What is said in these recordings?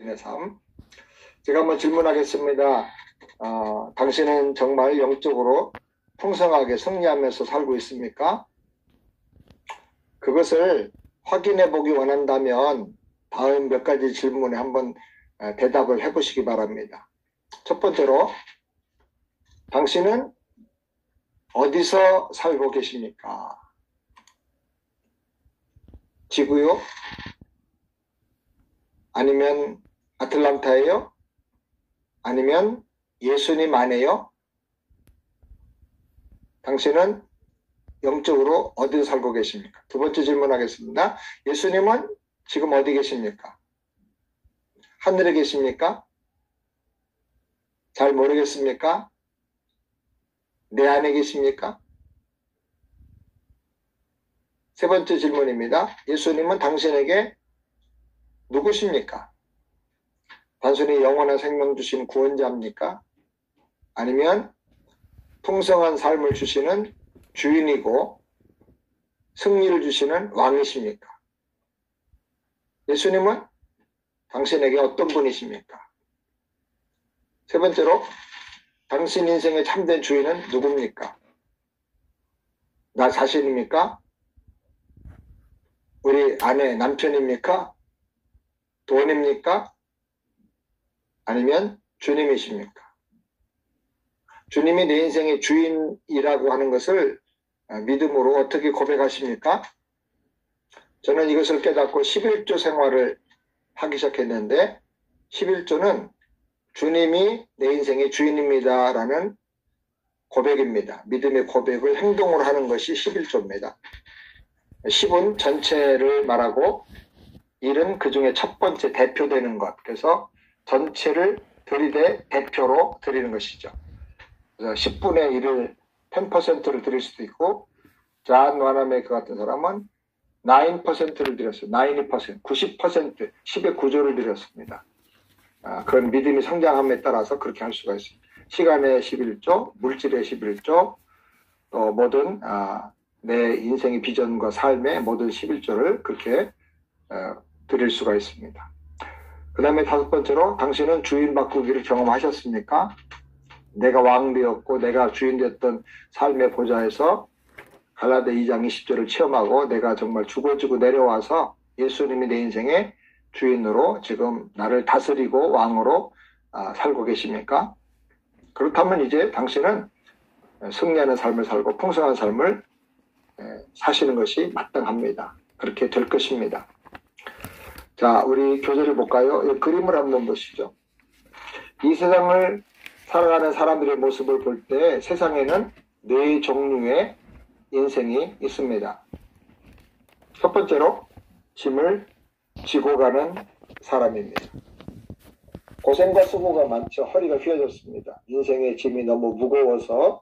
당신의 삶. 제가 한번 질문하겠습니다. 당신은 정말 영적으로 풍성하게 승리하면서 살고 있습니까? 그것을 확인해 보기 원한다면 다음 몇 가지 질문에 한번 대답을 해보시기 바랍니다. 첫 번째로, 당신은 어디서 살고 계십니까? 지구요? 아니면 아틀란타예요? 아니면 예수님 안에요? 당신은 영적으로 어디서 살고 계십니까? 두 번째 질문하겠습니다. 예수님은 지금 어디 계십니까? 하늘에 계십니까? 잘 모르겠습니까? 내 안에 계십니까? 세 번째 질문입니다. 예수님은 당신에게 누구십니까? 단순히 영원한 생명 주신 구원자입니까? 아니면 풍성한 삶을 주시는 주인이고 승리를 주시는 왕이십니까? 예수님은 당신에게 어떤 분이십니까? 세 번째로, 당신 인생의 참된 주인은 누굽니까? 나 자신입니까? 우리 아내, 남편입니까? 돈입니까? 아니면 주님이십니까? 주님이 내 인생의 주인이라고 하는 것을 믿음으로 어떻게 고백하십니까? 저는 이것을 깨닫고 11조 생활을 하기 시작했는데, 11조는 주님이 내 인생의 주인입니다 라는 고백입니다. 믿음의 고백을 행동으로 하는 것이 11조입니다. 10은 전체를 말하고 1은 그 중에 첫 번째 대표되는 것. 그래서 전체를 들이대 대표로 드리는 것이죠. 그래서 10분의 1을 10%를 드릴 수도 있고, 존 와나메이커 같은 사람은 9%를 드렸어요. 90%, 90%, 10의 9조를 드렸습니다. 그건 믿음이 성장함에 따라서 그렇게 할 수가 있습니다. 시간의 11조, 물질의 11조, 또 모든 내 인생의 비전과 삶의 모든 11조를 그렇게 드릴 수가 있습니다. 그 다음에 다섯 번째로, 당신은 주인 바꾸기를 경험하셨습니까? 내가 왕 되었고 내가 주인 되었던 삶의 보좌에서 갈라디아 2장 20절을 체험하고 내가 정말 죽어지고 내려와서 예수님이 내 인생의 주인으로 지금 나를 다스리고 왕으로 살고 계십니까? 그렇다면 이제 당신은 승리하는 삶을 살고 풍성한 삶을 사시는 것이 마땅합니다. 그렇게 될 것입니다. 자, 우리 교재를 볼까요? 이 그림을 한번 보시죠. 이 세상을 살아가는 사람들의 모습을 볼 때 세상에는 네 종류의 인생이 있습니다. 첫 번째로, 짐을 지고 가는 사람입니다. 고생과 수고가 많죠. 허리가 휘어졌습니다. 인생의 짐이 너무 무거워서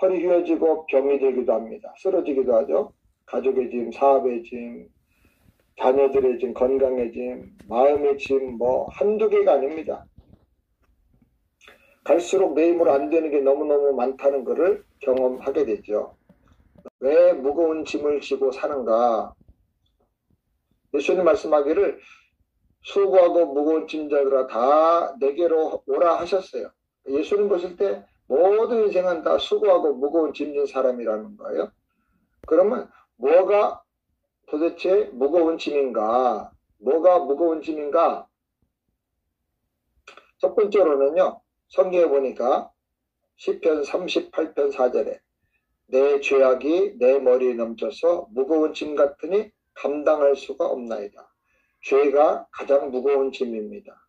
허리 휘어지고 병이 들기도 합니다. 쓰러지기도 하죠. 가족의 짐, 사업의 짐, 자녀들의 짐, 건강의 짐, 마음의 짐, 한두 개가 아닙니다. 갈수록 내 힘으로 안 되는 게 너무너무 많다는 것을 경험하게 되죠. 왜 무거운 짐을 지고 사는가? 예수님 말씀하기를 수고하고 무거운 짐자들아 다 내게로 오라 하셨어요. 예수님 보실 때 모든 인생은 다 수고하고 무거운 짐진 사람이라는 거예요. 그러면 뭐가 도대체 무거운 짐인가? 뭐가 무거운 짐인가? 첫 번째로는요, 성경에 보니까 시편 38편 4절에 내 죄악이 내 머리에 넘쳐서 무거운 짐 같으니 감당할 수가 없나이다. 죄가 가장 무거운 짐입니다.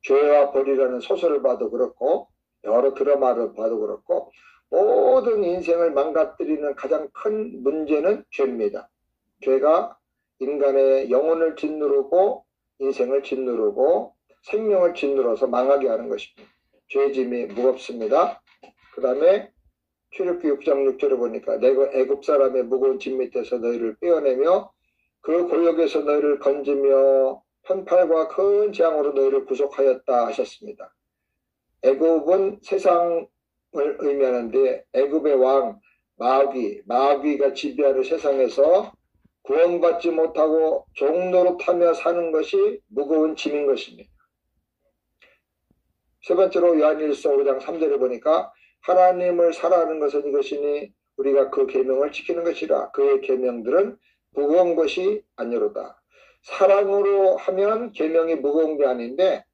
죄와 벌이라는 소설을 봐도 그렇고 여러 드라마를 봐도 그렇고 모든 인생을 망가뜨리는 가장 큰 문제는 죄입니다. 죄가 인간의 영혼을 짓누르고 인생을 짓누르고 생명을 짓누러서 망하게 하는 것입니다. 죄짐이 무겁습니다. 그 다음에 출애굽기 6장 6절을 보니까 내가 애굽 사람의 무거운 짐 밑에서 너희를 빼어내며 그 골역에서 너희를 건지며 편팔과 큰 재앙으로 너희를 구속하였다 하셨습니다. 애굽은 세상을 의미하는데 애굽의 왕 마귀가 지배하는 세상에서 구원받지 못하고 종노릇하며 사는 것이 무거운 짐인 것입니다. 세 번째로 요한일서 5장 3절에 보니까 하나님을 사랑하는 것은 이것이니 우리가 그 계명을 지키는 것이라. 그의 계명들은 무거운 것이 아니로다. 사랑으로 하면 계명이 무거운 게 아닌데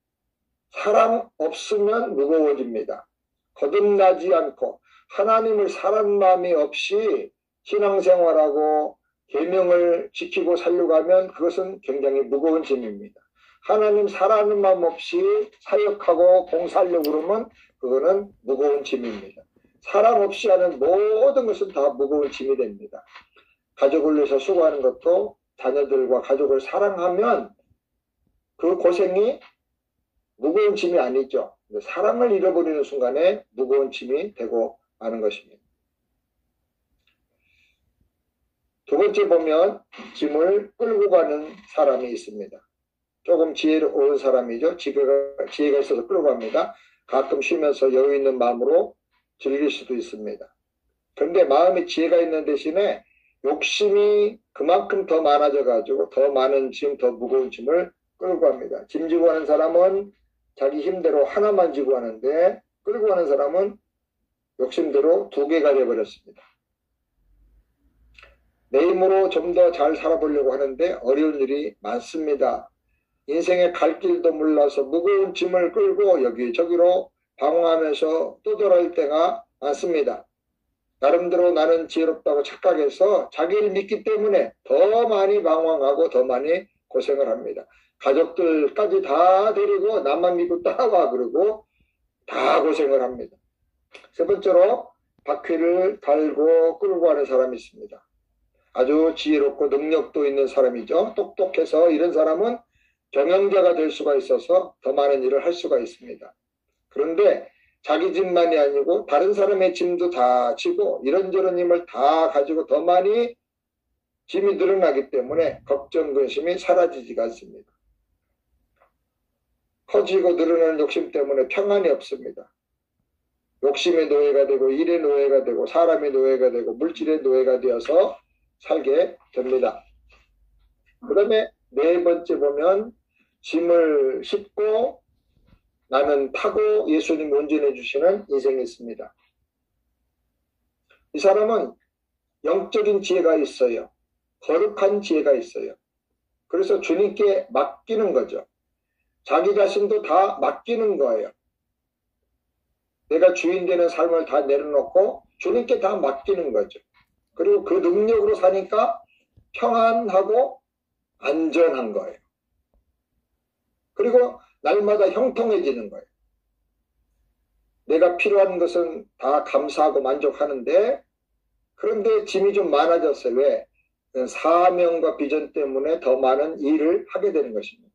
사랑 없으면 무거워집니다. 거듭나지 않고 하나님을 사랑하는 마음이 없이 신앙생활하고 계명을 지키고 살려고 하면 그것은 굉장히 무거운 짐입니다. 하나님 사랑하는 마음 없이 사역하고 봉사하려고 그러면 그거는 무거운 짐입니다. 사랑 없이 하는 모든 것은 다 무거운 짐이 됩니다. 가족을 위해서 수고하는 것도 자녀들과 가족을 사랑하면 그 고생이 무거운 짐이 아니죠. 사랑을 잃어버리는 순간에 무거운 짐이 되고 마는 것입니다. 두 번째 보면 짐을 끌고 가는 사람이 있습니다. 조금 지혜로운 사람이죠. 지혜가 있어서 끌고 갑니다. 가끔 쉬면서 여유 있는 마음으로 즐길 수도 있습니다. 그런데 마음에 지혜가 있는 대신에 욕심이 그만큼 더 많아져 가지고 더 많은 짐, 더 무거운 짐을 끌고 갑니다. 짐 지고 가는 사람은 자기 힘대로 하나만 지고 가는데 끌고 가는 사람은 욕심대로 두 개가 되어버렸습니다. 내 힘으로 좀 더 잘 살아보려고 하는데 어려운 일이 많습니다. 인생의 갈 길도 몰라서 무거운 짐을 끌고 여기저기로 방황하면서 또 돌아올 때가 많습니다. 나름대로 나는 지혜롭다고 착각해서 자기를 믿기 때문에 더 많이 방황하고 더 많이 고생을 합니다. 가족들까지 다 데리고 나만 믿고 따라와 그러고 다 고생을 합니다. 세 번째로 바퀴를 달고 끌고 가는 사람이 있습니다. 아주 지혜롭고 능력도 있는 사람이죠. 똑똑해서 이런 사람은 경영자가 될 수가 있어서 더 많은 일을 할 수가 있습니다. 그런데 자기 짐만이 아니고 다른 사람의 짐도 다 지고 이런저런 힘을 다 가지고 더 많이 짐이 늘어나기 때문에 걱정, 근심이 사라지지가 않습니다. 커지고 늘어나는 욕심 때문에 평안이 없습니다. 욕심의 노예가 되고 일의 노예가 되고 사람의 노예가 되고 물질의 노예가 되어서 살게 됩니다. 그 다음에 네 번째 보면 짐을 싣고 나는 타고 예수님이 운전해 주시는 인생이 있습니다. 이 사람은 영적인 지혜가 있어요. 거룩한 지혜가 있어요. 그래서 주님께 맡기는 거죠. 자기 자신도 다 맡기는 거예요. 내가 주인 되는 삶을 다 내려놓고 주님께 다 맡기는 거죠. 그리고 그 능력으로 사니까 평안하고 안전한 거예요. 그리고 날마다 형통해지는 거예요. 내가 필요한 것은 다 감사하고 만족하는데 그런데 짐이 좀 많아졌어요. 왜? 사명과 비전 때문에 더 많은 일을 하게 되는 것입니다.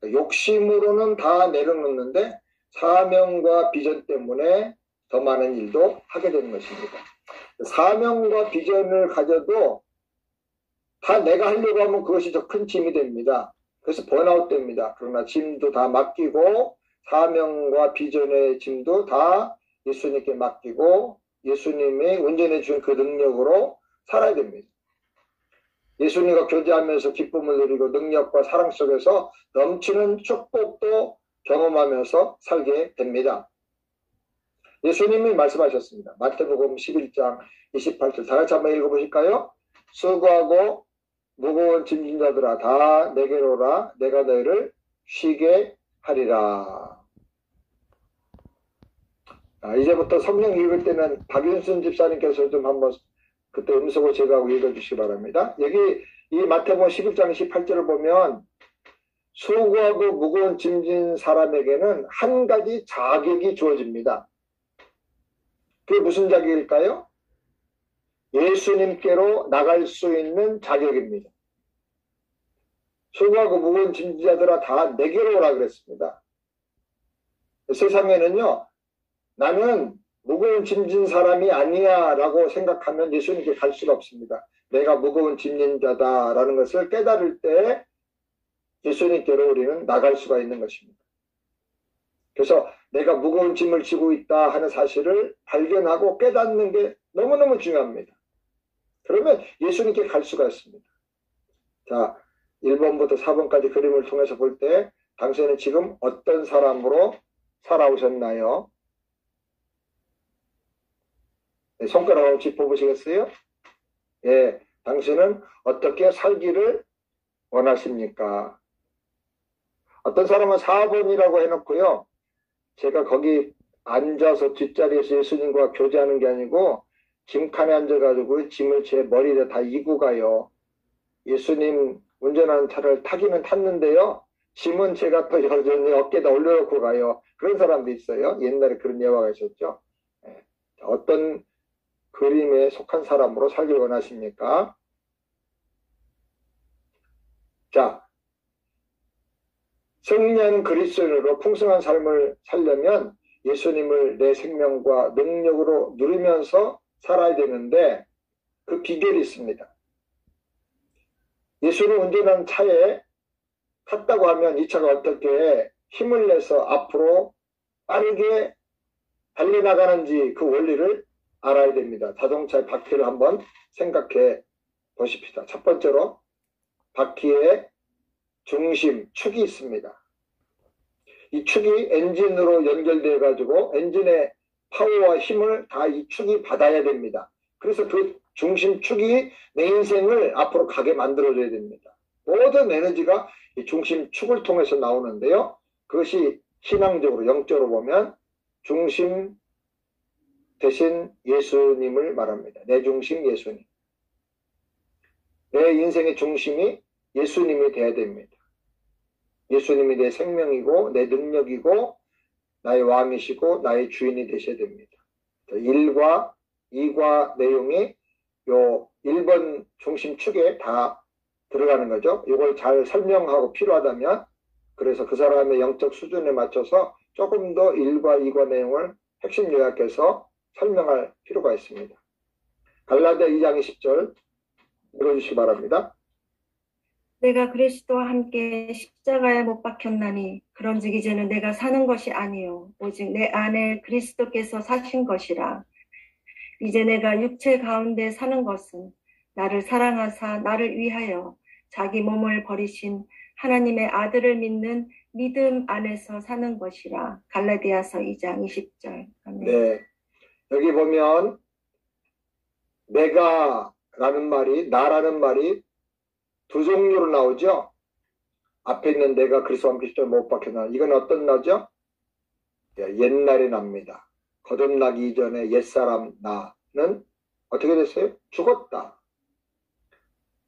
욕심으로는 다 내려놓는데 사명과 비전 때문에 더 많은 일도 하게 되는 것입니다. 사명과 비전을 가져도 다 내가 하려고 하면 그것이 더 큰 짐이 됩니다. 그래서 번아웃 됩니다. 그러나 짐도 다 맡기고 사명과 비전의 짐도 다 예수님께 맡기고 예수님이 운전해 준 그 능력으로 살아야 됩니다. 예수님과 교제하면서 기쁨을 누리고 능력과 사랑 속에서 넘치는 축복도 경험하면서 살게 됩니다. 예수님이 말씀하셨습니다. 마태복음 11장 28절 다 같이 한번 읽어보실까요? 수고하고 무거운 짐진 자들아 다 내게로 오라 내가 너희를 쉬게 하리라. 이제부터 성경 읽을 때는 박윤순 집사님께서 좀 한번 그때 음성을 제거하고 읽어주시기 바랍니다. 여기 이 마태복음 11장 28절을 보면 수고하고 무거운 짐진 사람에게는 한 가지 자격이 주어집니다. 그게 무슨 자격일까요? 예수님께로 나갈 수 있는 자격입니다. 수고하고 무거운 짐자들아 다 내게로 오라 그랬습니다. 세상에는요, 나는 무거운 짐진 사람이 아니야 라고 생각하면 예수님께 갈 수가 없습니다. 내가 무거운 짐진 자다 라는 것을 깨달을 때 예수님께로 우리는 나갈 수가 있는 것입니다. 그래서 내가 무거운 짐을 지고 있다 하는 사실을 발견하고 깨닫는 게 너무너무 중요합니다. 그러면 예수님께 갈 수가 있습니다. 자, 1번부터 4번까지 그림을 통해서 볼 때 당신은 지금 어떤 사람으로 살아오셨나요? 네, 손가락으로 짚어보시겠어요? 예, 당신은 어떻게 살기를 원하십니까? 어떤 사람은 4번이라고 해놓고요. 제가 거기 앉아서 뒷자리에서 예수님과 교제하는 게 아니고 짐칸에 앉아가지고 짐을 제 머리에 다 이고 가요. 예수님 운전하는 차를 타기는 탔는데요. 짐은 제가 또 여전히 어깨에다 올려놓고 가요. 그런 사람도 있어요. 옛날에 그런 예화가 있었죠. 예. 어떤 그림에 속한 사람으로 살길 원하십니까? 자, 승리하는 그리스도인으로 풍성한 삶을 살려면 예수님을 내 생명과 능력으로 누리면서 살아야 되는데 그 비결이 있습니다. 예수님 운전하는 차에 탔다고 하면 이 차가 어떻게 힘을 내서 앞으로 빠르게 달려나가는지 그 원리를 알아야 됩니다. 자동차의 바퀴를 한번 생각해 보십시다. 첫 번째로 바퀴에 중심, 축이 있습니다. 이 축이 엔진으로 연결되어 가지고 엔진의 파워와 힘을 다 이 축이 받아야 됩니다. 그래서 그 중심 축이 내 인생을 앞으로 가게 만들어줘야 됩니다. 모든 에너지가 이 중심 축을 통해서 나오는데요. 그것이 신앙적으로 영적으로 보면 중심 대신 예수님을 말합니다. 내 중심 예수님. 내 인생의 중심이 예수님이 돼야 됩니다. 예수님이 내 생명이고 내 능력이고 나의 왕이시고 나의 주인이 되셔야 됩니다. 1과 2과 내용이 요 1번 중심축에 다 들어가는 거죠. 이걸 잘 설명하고 필요하다면 그래서 그 사람의 영적 수준에 맞춰서 조금 더 1과 2과 내용을 핵심 요약해서 설명할 필요가 있습니다. 갈라디아 2장 20절 읽어주시기 바랍니다. 내가 그리스도와 함께 십자가에 못 박혔나니 그런즉 이제는 내가 사는 것이 아니요 오직 내 안에 그리스도께서 사신 것이라. 이제 내가 육체 가운데 사는 것은 나를 사랑하사 나를 위하여 자기 몸을 버리신 하나님의 아들을 믿는 믿음 안에서 사는 것이라. 갈라디아서 2장 20절. 아멘. 네, 여기 보면 내가 라는 말이 나라는 말이 두 종류로 나오죠. 앞에 있는 내가 그리스도와 함께 십자가에 못 박혔나. 이건 어떤 나죠? 옛날에 납니다. 거듭나기 이전에 옛사람 나는 어떻게 됐어요? 죽었다.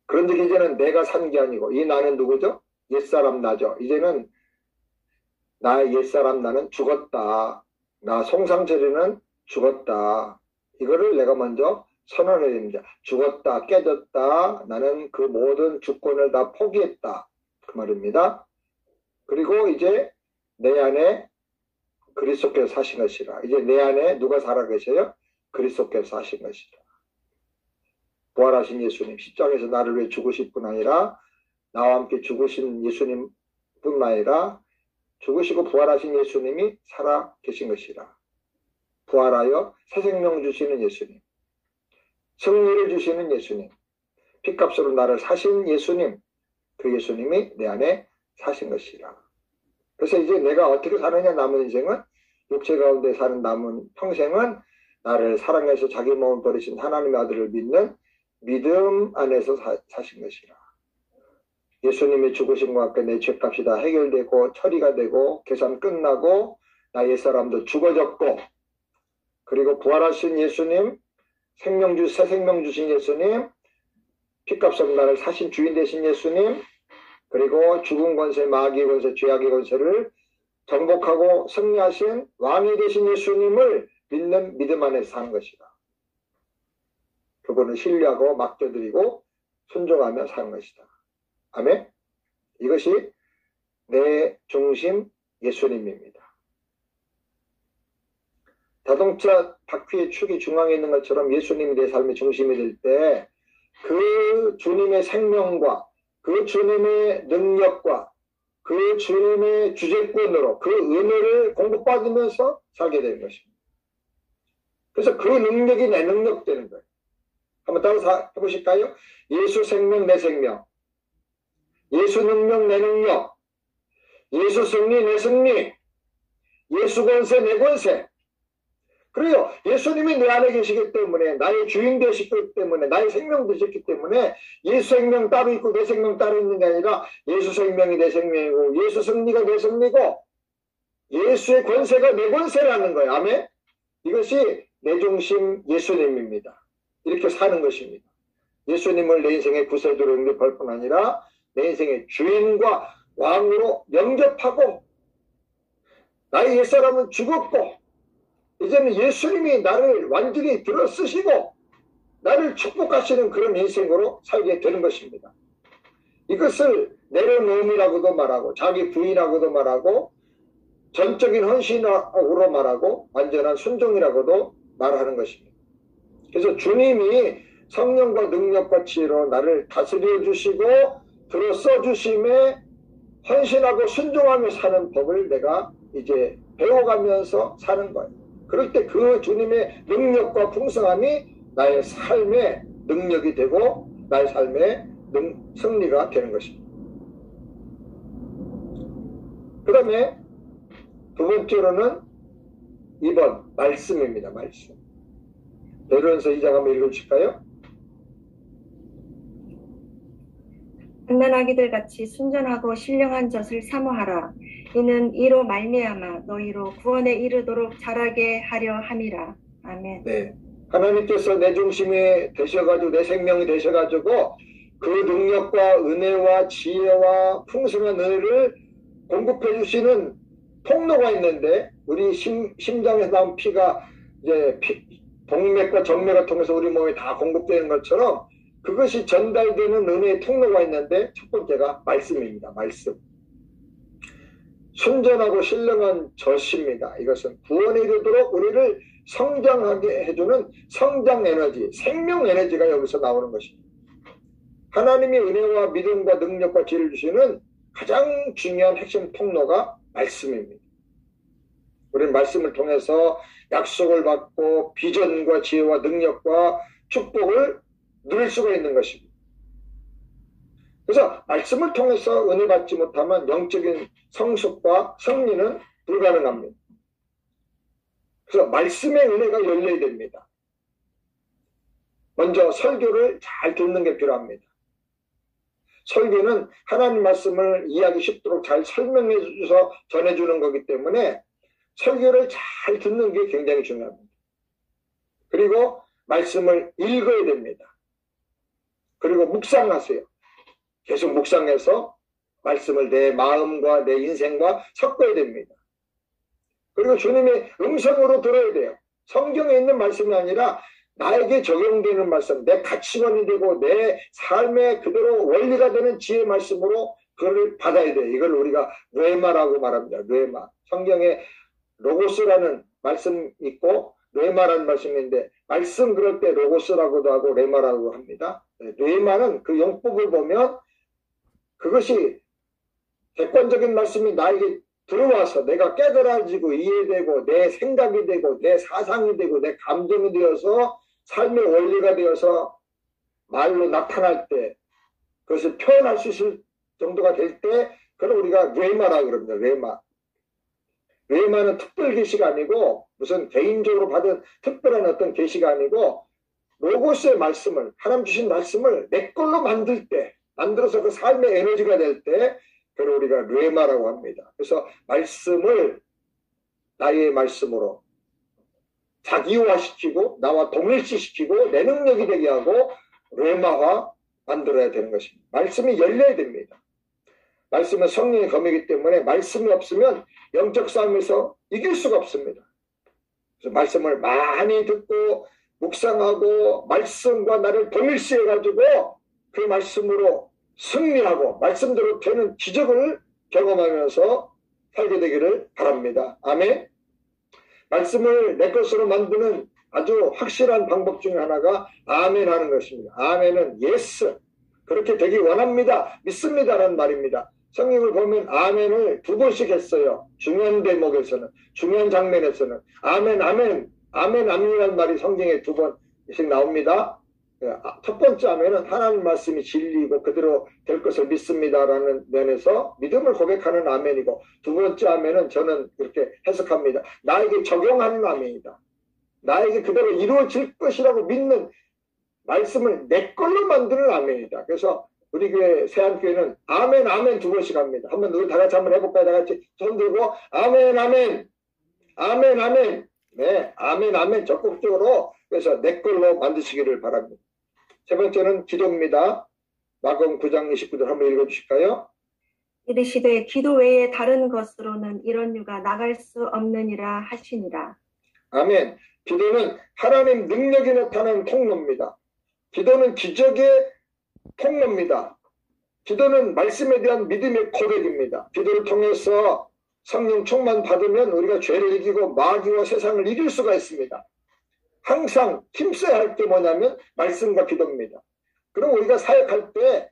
그런데 이제는 내가 산 게 아니고 이 나는 누구죠? 옛사람 나죠. 이제는 나의 옛사람 나는 죽었다. 나 송상철이는 죽었다. 이거를 내가 먼저 선언해야 됩니다. 죽었다, 깨졌다. 나는 그 모든 주권을 다 포기했다. 그 말입니다. 그리고 이제 내 안에 그리스도께서 사신 것이라. 이제 내 안에 누가 살아계셔요? 그리스도께서 사신 것이라. 부활하신 예수님, 십자가에서 나를 위해 죽으실 뿐 아니라 나와 함께 죽으신 예수님 뿐 아니라 죽으시고 부활하신 예수님이 살아 계신 것이라. 부활하여 새 생명 주시는 예수님, 승리를 주시는 예수님, 핏값으로 나를 사신 예수님, 그 예수님이 내 안에 사신 것이라. 그래서 이제 내가 어떻게 사느냐, 남은 인생은, 육체 가운데 사는 남은 평생은 나를 사랑해서 자기 몸을 버리신 하나님의 아들을 믿는 믿음 안에서 사신 것이라. 예수님이 죽으신과 함께 내 죄값이 다 해결되고 처리가 되고 계산 끝나고 나 옛사람도 죽어졌고, 그리고 부활하신 예수님, 새 생명 주신 예수님, 핏값으로 나를 사신 주인 되신 예수님, 그리고 죽은 권세, 마귀의 권세, 죄악의 권세를 정복하고 승리하신 왕이 되신 예수님을 믿는 믿음 안에서 사는 것이다. 그분을 신뢰하고 맡겨드리고 순종하며 사는 것이다. 아멘. 이것이 내 중심 예수님입니다. 자동차 바퀴의 축이 중앙에 있는 것처럼 예수님이 내 삶의 중심이 될 때 그 주님의 생명과 그 주님의 능력과 그 주님의 주재권으로 그 은혜를 공급받으면서 살게 되는 것입니다. 그래서 그 능력이 내 능력 되는 거예요. 한번 따라서 해보실까요? 예수 생명 내 생명. 예수 능력 내 능력, 예수 승리 내 승리, 예수 권세 내 권세. 그래요. 예수님이 내 안에 계시기 때문에, 나의 주인 되시기 때문에, 나의 생명 되셨기 때문에 예수 생명 따로 있고 내 생명 따로 있는 게 아니라 예수 생명이 내 생명이고 예수 승리가 내 승리고 예수의 권세가 내 권세라는 거예요. 아멘. 이것이 내 중심 예수님입니다. 이렇게 사는 것입니다. 예수님을 내 인생의 구세주로 영접할 뿐 아니라 내 인생의 주인과 왕으로 영접하고, 나의 옛사람은 죽었고 이제는 예수님이 나를 완전히 들어쓰시고 나를 축복하시는 그런 인생으로 살게 되는 것입니다. 이것을 내려놓음이라고도 말하고 자기 부인하고도 말하고 전적인 헌신으로 말하고 완전한 순종이라고도 말하는 것입니다. 그래서 주님이 성령과 능력과 지혜로 나를 다스려 주시고 들어써 주심에 헌신하고 순종하며 사는 법을 내가 이제 배워가면서 사는 거예요. 그럴 때 그 주님의 능력과 풍성함이 나의 삶의 능력이 되고 나의 삶의 승리가 되는 것입니다. 그 다음에 두 번째로는 2번 말씀입니다. 말씀. 베드로전서 2장 한번 읽어주실까요? 장난아기들 같이 순전하고 신령한 젖을 사모하라. 이는 이로 말미암아 너희로 구원에 이르도록 자라게 하려 함이라. 아멘. 네, 하나님께서 내 중심이 되셔가지고 내 생명이 되셔가지고 그 능력과 은혜와 지혜와 풍성한 은혜를 공급해 주시는 통로가 있는데, 우리 심장에서 나온 피가 이제 동맥과 정맥을 통해서 우리 몸에 다 공급되는 것처럼 그것이 전달되는 은혜의 통로가 있는데, 첫 번째가 말씀입니다. 말씀. 순전하고 신령한 젖입니다. 이것은 구원에 이르도록 우리를 성장하게 해주는 성장 에너지, 생명 에너지가 여기서 나오는 것입니다. 하나님이 은혜와 믿음과 능력과 지혜를 주시는 가장 중요한 핵심 통로가 말씀입니다. 우리는 말씀을 통해서 약속을 받고 비전과 지혜와 능력과 축복을 누릴 수가 있는 것입니다. 그래서 말씀을 통해서 은혜 받지 못하면 영적인 성숙과 승리는 불가능합니다. 그래서 말씀의 은혜가 열려야 됩니다. 먼저 설교를 잘 듣는 게 필요합니다. 설교는 하나님 말씀을 이해하기 쉽도록 잘 설명해 주셔서 전해주는 거기 때문에 설교를 잘 듣는 게 굉장히 중요합니다. 그리고 말씀을 읽어야 됩니다. 그리고 묵상하세요. 계속 묵상해서 말씀을 내 마음과 내 인생과 섞어야 됩니다. 그리고 주님의 음성으로 들어야 돼요. 성경에 있는 말씀이 아니라 나에게 적용되는 말씀, 내 가치관이 되고 내 삶의 그대로 원리가 되는 지혜의 말씀으로 그걸 받아야 돼요. 이걸 우리가 뇌마라고 말합니다. 뇌마. 성경에 로고스라는 말씀 있고 뇌마라는 말씀인데, 말씀 그럴 때 로고스라고도 하고 뇌마라고 합니다. 뇌마는 그 용법을 보면 그것이 객관적인 말씀이 나에게 들어와서 내가 깨달아지고 이해되고 내 생각이 되고 내 사상이 되고 내 감정이 되어서 삶의 원리가 되어서 말로 나타날 때, 그것을 표현할 수 있을 정도가 될 때, 그걸 우리가 뇌마라고 그럽니다. 뇌마. 뇌마는 특별 계시가 아니고 무슨 개인적으로 받은 특별한 어떤 계시가 아니고 로고스의 말씀을, 하나님 주신 말씀을 내 걸로 만들 때, 만들어서 그 삶의 에너지가 될 때, 그걸 우리가 뇌마라고 합니다. 그래서 말씀을 나의 말씀으로 자기화시키고 나와 동일시시키고 내 능력이 되게 하고 뇌마화 만들어야 되는 것입니다. 말씀이 열려야 됩니다. 말씀은 성령의 검이기 때문에 말씀이 없으면 영적 싸움에서 이길 수가 없습니다. 그래서 말씀을 많이 듣고 묵상하고 말씀과 나를 동일시해가지고 그 말씀으로 승리하고 말씀대로 되는 기적을 경험하면서 살게 되기를 바랍니다. 아멘. 말씀을 내 것으로 만드는 아주 확실한 방법 중에 하나가 아멘 하는 것입니다. 아멘은 예스. 그렇게 되기 원합니다. 믿습니다라는 말입니다. 성경을 보면 아멘을 2번씩 했어요. 중요한 대목에서는, 중요한 장면에서는 아멘, 아멘, 아멘, 아멘이라는 말이 성경에 2번씩 나옵니다. 첫 번째 아멘은 하나님 말씀이 진리이고 그대로 될 것을 믿습니다라는 면에서 믿음을 고백하는 아멘이고, 두 번째 아멘은 저는 이렇게 해석합니다. 나에게 적용하는 아멘이다. 나에게 그대로 이루어질 것이라고 믿는 말씀을 내 걸로 만드는 아멘이다. 그래서 우리 교회 세안교회는 아멘 아멘 두 번씩 합니다. 한번 우리 다 같이 한번 해볼까요? 다 같이 손 들고 아멘 아멘 아멘 아멘. 네, 아멘 아멘 적극적으로 그래서 내 걸로 만드시기를 바랍니다. 세 번째는 기도입니다. 마가복음 9장 29절 한번 읽어주실까요? 이르시되 기도 외에 다른 것으로는 이런 유가 나갈 수 없느니라 하시니라. 아멘. 기도는 하나님 능력이 나타나는 통로입니다. 기도는 기적의 통로입니다. 기도는 말씀에 대한 믿음의 고백입니다. 기도를 통해서 성령 충만 받으면 우리가 죄를 이기고 마귀와 세상을 이길 수가 있습니다. 항상 힘써야 할 게 뭐냐면 말씀과 기도입니다. 그럼 우리가 사역할 때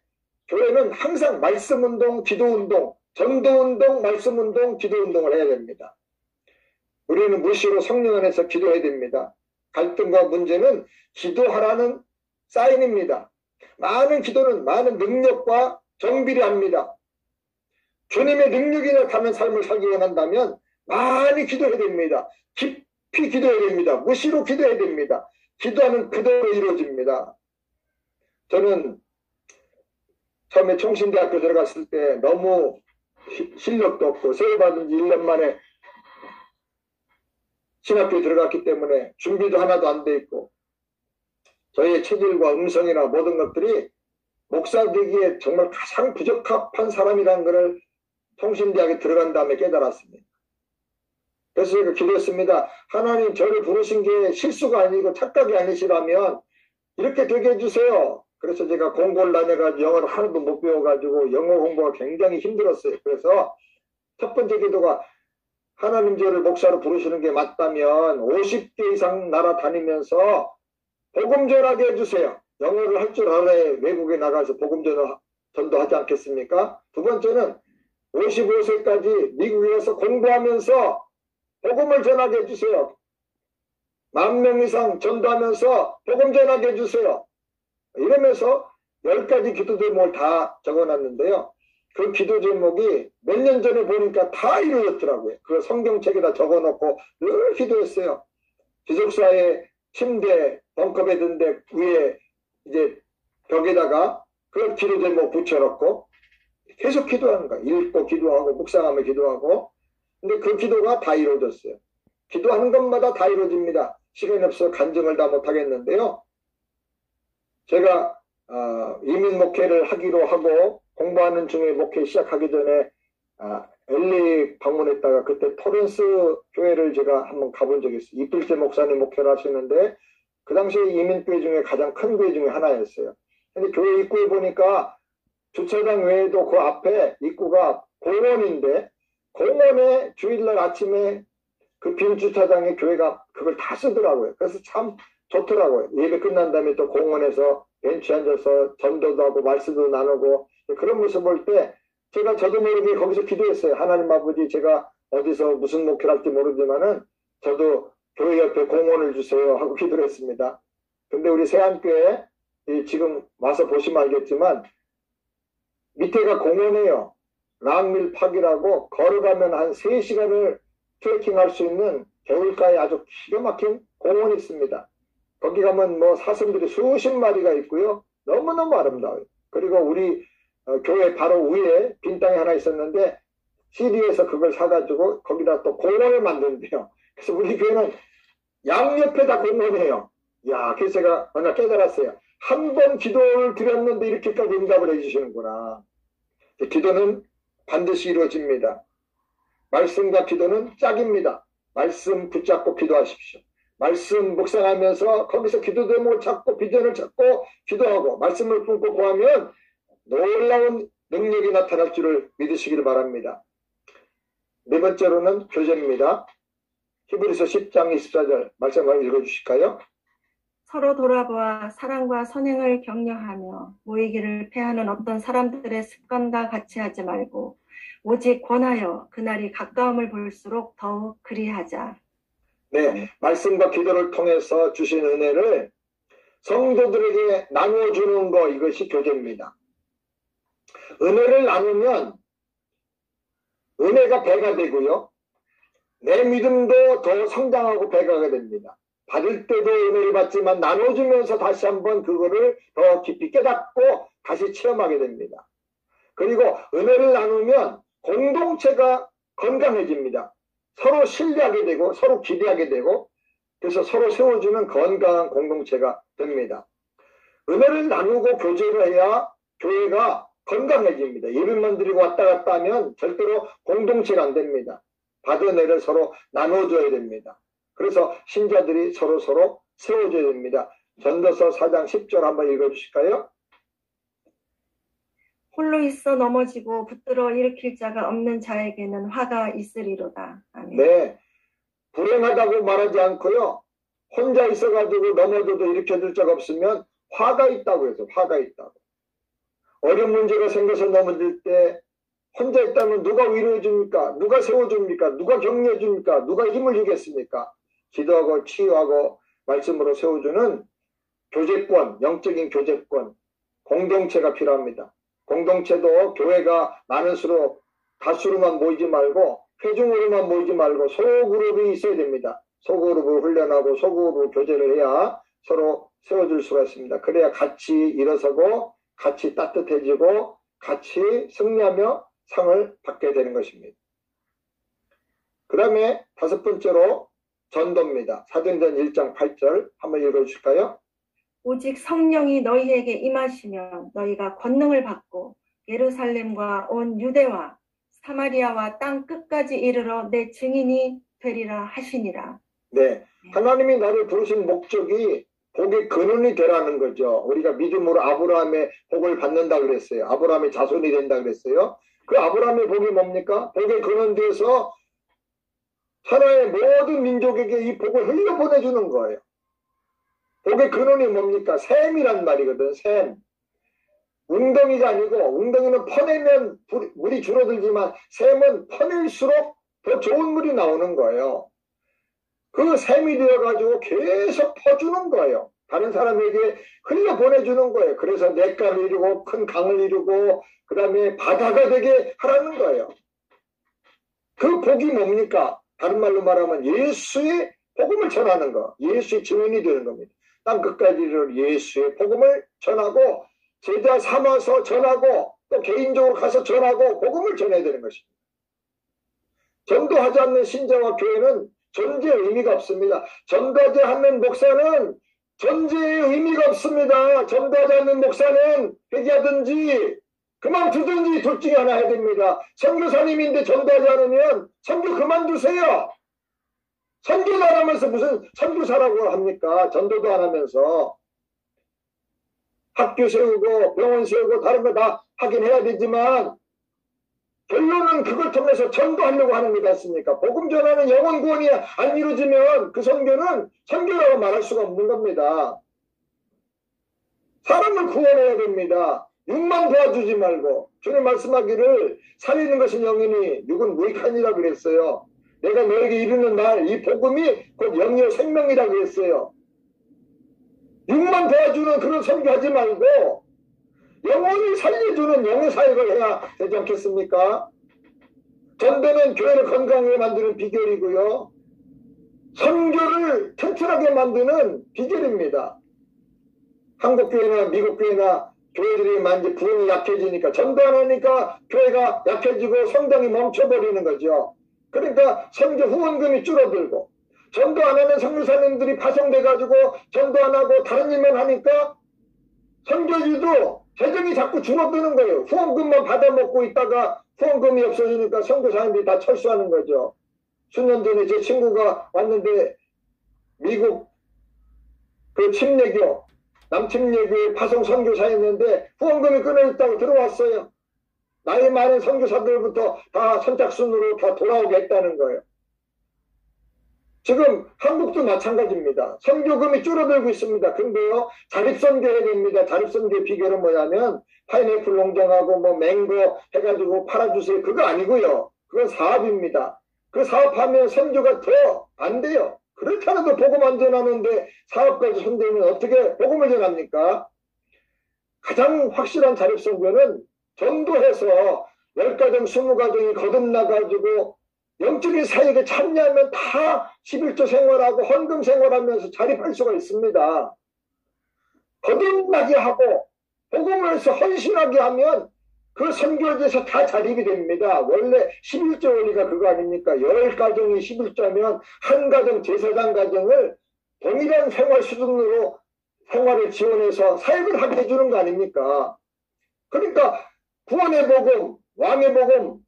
교회는 항상 말씀 운동, 기도 운동, 전도 운동, 말씀 운동, 기도 운동을 해야 됩니다. 우리는 무시로 성령 안에서 기도해야 됩니다. 갈등과 문제는 기도하라는 사인입니다. 많은 기도는 많은 능력과 정비를 합니다. 주님의 능력이 나타나는 삶을 살기 원한다면 많이 기도해야 됩니다. 깊이 기도해야 됩니다. 무시로 기도해야 됩니다. 기도하는 그대로 이루어집니다. 저는 처음에 총신대학교 들어갔을 때 너무 실력도 없고 세워받은 지 1년 만에 신학교에 들어갔기 때문에 준비도 하나도 안 돼 있고 저희의 체질과 음성이나 모든 것들이 목사 되기에 정말 가장 부적합한 사람이라는 것을 통신대학에 들어간 다음에 깨달았습니다. 그래서 제가 기도했습니다. 하나님 저를 부르신 게 실수가 아니고 착각이 아니시라면 이렇게 되게 해주세요. 그래서 제가 공고를 다녀가지고 영어를 하나도 못 배워가지고 영어 공부가 굉장히 힘들었어요. 그래서 첫 번째 기도가 하나님 저를 목사로 부르시는 게 맞다면 50개 이상 나라 다니면서 복음 전하게 해주세요. 영어를 할 줄 알아야 외국에 나가서 복음 전도하지 않겠습니까? 두 번째는 55세까지 미국에 가서 공부하면서 복음을 전하게 해주세요. 10,000명 이상 전도하면서 복음 전하게 해주세요. 이러면서 10가지 기도 제목을 다 적어놨는데요. 그 기도 제목이 몇 년 전에 보니까 다 이루어졌더라고요. 그 성경책에다 적어놓고 늘 기도했어요. 기숙사에 침대, 벙커베드인데 위에 이제 벽에다가 그 기도 제목 붙여놓고 계속 기도하는 거야. 읽고 기도하고 묵상하며 기도하고. 근데 그 기도가 다 이루어졌어요. 기도하는 것마다 다 이루어집니다. 시간이 없어서 간증을 다 못하겠는데요. 제가 이민 목회를 하기로 하고 공부하는 중에 목회 시작하기 전에 LA 방문했다가 그때 토렌스 교회를 제가 한번 가본 적이 있어요. 이필재 목사님 목회를 하시는데 그 당시에 이민교회 중에 가장 큰 교회 중에 하나였어요. 근데 교회 입구에 보니까 주차장 외에도 그 앞에 입구가 공원인데 공원에 주일날 아침에 그 빈 주차장에 교회가 그걸 다 쓰더라고요. 그래서 참 좋더라고요. 예배 끝난 다음에 또 공원에서 벤치에 앉아서 전도도 하고 말씀도 나누고 그런 모습 볼 때 제가 저도 모르게 거기서 기도했어요. 하나님 아버지 제가 어디서 무슨 목회를 할지 모르지만은 저도 교회 옆에 공원을 주세요 하고 기도를 했습니다. 근데 우리 세안교회 지금 와서 보시면 알겠지만 밑에가 공원이에요. 랑밀팍이라고 걸어가면 한 3시간을 트레킹할 수 있는 겨울가에 아주 기가 막힌 공원이 있습니다. 거기 가면 뭐 사슴들이 수십 마리가 있고요. 너무너무 아름다워요. 그리고 우리 교회 바로 위에 빈 땅이 하나 있었는데 시리에서 그걸 사가지고 거기다 또 공원을 만드는데요. 그래서 우리 교회는 양옆에 다 공원이에요. 야, 그래서 제가 어느 날 깨달았어요. 한 번 기도를 드렸는데 이렇게까지 응답을 해주시는구나. 기도는 반드시 이루어집니다. 말씀과 기도는 짝입니다. 말씀 붙잡고 기도하십시오. 말씀 묵상하면서 거기서 기도 제목을 찾고 비전을 찾고 기도하고 말씀을 품고 구하면 놀라운 능력이 나타날 줄을 믿으시기를 바랍니다. 네 번째로는 교제입니다. 히브리서 10장 24절 말씀을 읽어주실까요? 서로 돌아보아 사랑과 선행을 격려하며 모이기를 패하는 어떤 사람들의 습관과 같이 하지 말고 오직 권하여 그날이 가까움을 볼수록 더욱 그리하자. 네, 말씀과 기도를 통해서 주신 은혜를 성도들에게 나누어주는 거, 이것이 교제입니다. 은혜를 나누면 은혜가 배가 되고요. 내 믿음도 더 성장하고 배가가 됩니다. 받을 때도 은혜를 받지만 나눠주면서 다시 한번 그거를 더 깊이 깨닫고 다시 체험하게 됩니다. 그리고 은혜를 나누면 공동체가 건강해집니다. 서로 신뢰하게 되고 서로 기대하게 되고 그래서 서로 세워주는 건강한 공동체가 됩니다. 은혜를 나누고 교제를 해야 교회가 건강해집니다. 예배만 드리고 왔다 갔다 하면 절대로 공동체가 안 됩니다. 받은 은혜를 서로 나눠줘야 됩니다. 그래서 신자들이 서로 세워줘야 됩니다. 전도서 4장 10절 한번 읽어주실까요? 홀로 있어 넘어지고 붙들어 일으킬 자가 없는 자에게는 화가 있으리로다. 아멘. 네, 불행하다고 말하지 않고요. 혼자 있어가지고 넘어져도 일으켜줄 자가 없으면 화가 있다고 해서 화가 있다고. 어려운 문제가 생겨서 넘어질 때 혼자 있다면 누가 위로해 줍니까? 누가 세워줍니까? 누가 격려해 줍니까? 누가 힘을 주겠습니까? 기도하고 치유하고 말씀으로 세워주는 교제권, 영적인 교제권, 공동체가 필요합니다. 공동체도 교회가 많을수록 다수로만 모이지 말고 회중으로만 모이지 말고 소그룹이 있어야 됩니다. 소그룹을 훈련하고 소그룹으로 교제를 해야 서로 세워줄 수가 있습니다. 그래야 같이 일어서고 같이 따뜻해지고 같이 승리하며 상을 받게 되는 것입니다. 그 다음에 다섯 번째로 전도입니다. 사도행전 1장 8절 한번 읽어주실까요? 오직 성령이 너희에게 임하시면 너희가 권능을 받고 예루살렘과 온 유대와 사마리아와 땅 끝까지 이르러 내 증인이 되리라 하시니라. 네, 하나님이 나를 부르신 목적이 복의 근원이 되라는 거죠. 우리가 믿음으로 아브라함의 복을 받는다 그랬어요. 아브라함의 자손이 된다 그랬어요. 그 아브라함의 복이 뭡니까? 복의 근원 되어서 하나의 모든 민족에게 이 복을 흘려보내주는 거예요. 복의 근원이 뭡니까? 샘이란 말이거든. 샘. 웅덩이가 아니고 웅덩이는 퍼내면 물이 줄어들지만 샘은 퍼낼수록 더 좋은 물이 나오는 거예요. 그 샘이 되어가지고 계속 퍼주는 거예요. 다른 사람에게 흘려보내주는 거예요. 그래서 냇가를 이루고 큰 강을 이루고 그 다음에 바다가 되게 하라는 거예요. 그 복이 뭡니까? 다른 말로 말하면 예수의 복음을 전하는 거. 예수의 증인이 되는 겁니다. 땅끝까지 이르러 예수의 복음을 전하고 제자 삼아서 전하고 또 개인적으로 가서 전하고 복음을 전해야 되는 것입니다. 전도하지 않는 신자와 교회는 존재의 의미가 없습니다. 전도하지 않는 목사는 존재의 의미가 없습니다. 전도하지 않는 목사는 회개하든지 그만두든지 둘 중에 하나 해야 됩니다. 선교사님인데 전도하지 않으면 선교 그만두세요. 선교도 안 하면서 무슨 선교사라고 합니까? 전도도 안 하면서. 학교 세우고 병원 세우고 다른 거 다 하긴 해야 되지만 결론은 그걸 통해서 전도하려고 하는 거지 않습니까? 복음 전하는 영혼 구원이 안 이루어지면 그 선교는 선교라고 말할 수가 없는 겁니다. 사람을 구원해야 됩니다. 육만 도와주지 말고 주님 말씀하기를 살리는 것은 영이니 육은 무익하니라 그랬어요. 내가 너에게 이르는 날 이 복음이 곧 영이요 생명이라 그랬어요. 육만 도와주는 그런 선교하지 말고 영혼을 살려주는 영의 사역을 해야 되지 않겠습니까? 전도는 교회를 건강하게 만드는 비결이고요. 선교를 튼튼하게 만드는 비결입니다. 한국교회나 미국교회나 교회들이 만지 부흥이 약해지니까 전도 안 하니까 교회가 약해지고 성당이 멈춰버리는 거죠. 그러니까 선교 후원금이 줄어들고 전도 안 하는 선교사님들이 파송돼가지고 전도 안 하고 다른 일만 하니까 선교지도 재정이 자꾸 줄어드는 거예요. 후원금만 받아먹고 있다가 후원금이 없어지니까 선교사님들이 다 철수하는 거죠. 수년 전에 제 친구가 왔는데 미국 그 침례교 남침례교의 파송 선교사였는데 후원금이 끊어졌다고 들어왔어요. 나이 많은 선교사들부터 다 선착순으로 다 돌아오게 했다는 거예요. 지금 한국도 마찬가지입니다. 선교금이 줄어들고 있습니다. 근데요, 자립선교해야 됩니다. 자립선교의 비결은 뭐냐면 파인애플 농장하고 뭐 맹고 해가지고 팔아주세요. 그거 아니고요. 그건 사업입니다. 그 사업하면 선교가 더 안 돼요. 그렇지 않아도 복음만 전하는데 사업까지 손대면 어떻게 복음을 전합니까? 가장 확실한 자립선교는 전도해서 10가정, 20가정이 거듭나가지고 영적인 사역에 참여하면 다 11조 생활하고 헌금 생활하면서 자립할 수가 있습니다. 거듭나게 하고 복음을 해서 헌신하게 하면 그 선교지에서 다 자립이 됩니다. 원래 11조 원리가 그거 아닙니까? 10가정이 11조면 한 가정, 제사장 가정을 동일한 생활 수준으로 생활을 지원해서 사역을 하게 해주는 거 아닙니까? 그러니까 구원의 복음, 왕의 복음,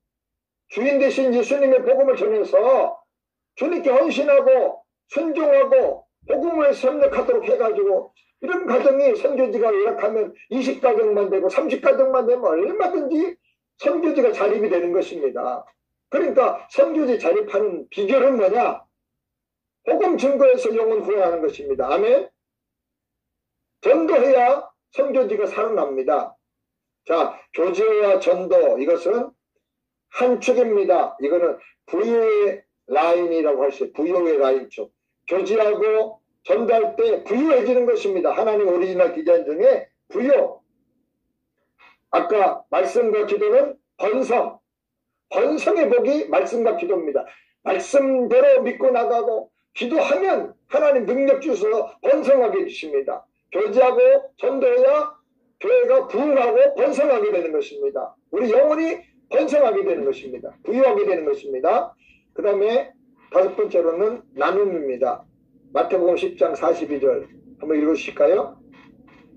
주인 되신 예수님의 복음을 전해서 주님께 헌신하고 순종하고 복음을 협력하도록 해가지고 이런 가정이 선교지가 예약하면 20가정만 되고 30가정만 되면 얼마든지 선교지가 자립이 되는 것입니다. 그러니까 선교지 자립하는 비결은 뭐냐? 복음 증거에서 영혼 구원하는 것입니다. 아멘. 전도해야 선교지가 살아납니다. 자, 교제와 전도, 이것은 한 축입니다. 이거는 부유의 라인이라고 할 수 있어요. 부유의 라인 쪽. 교제하고 전도할 때 부유해지는 것입니다. 하나님 오리지널 디자인 중에 부유. 아까 말씀과 기도는 번성. 번성의 복이 말씀과 기도입니다. 말씀대로 믿고 나가고 기도하면 하나님 능력 주셔서 번성하게 해주십니다. 교제하고 전도해야 교회가 부흥하고 번성하게 되는 것입니다. 우리 영혼이 번성하게 되는 것입니다. 부유하게 되는 것입니다. 그 다음에 5번째로는 나눔입니다. 마태복음 10장 42절 한번 읽으실까요?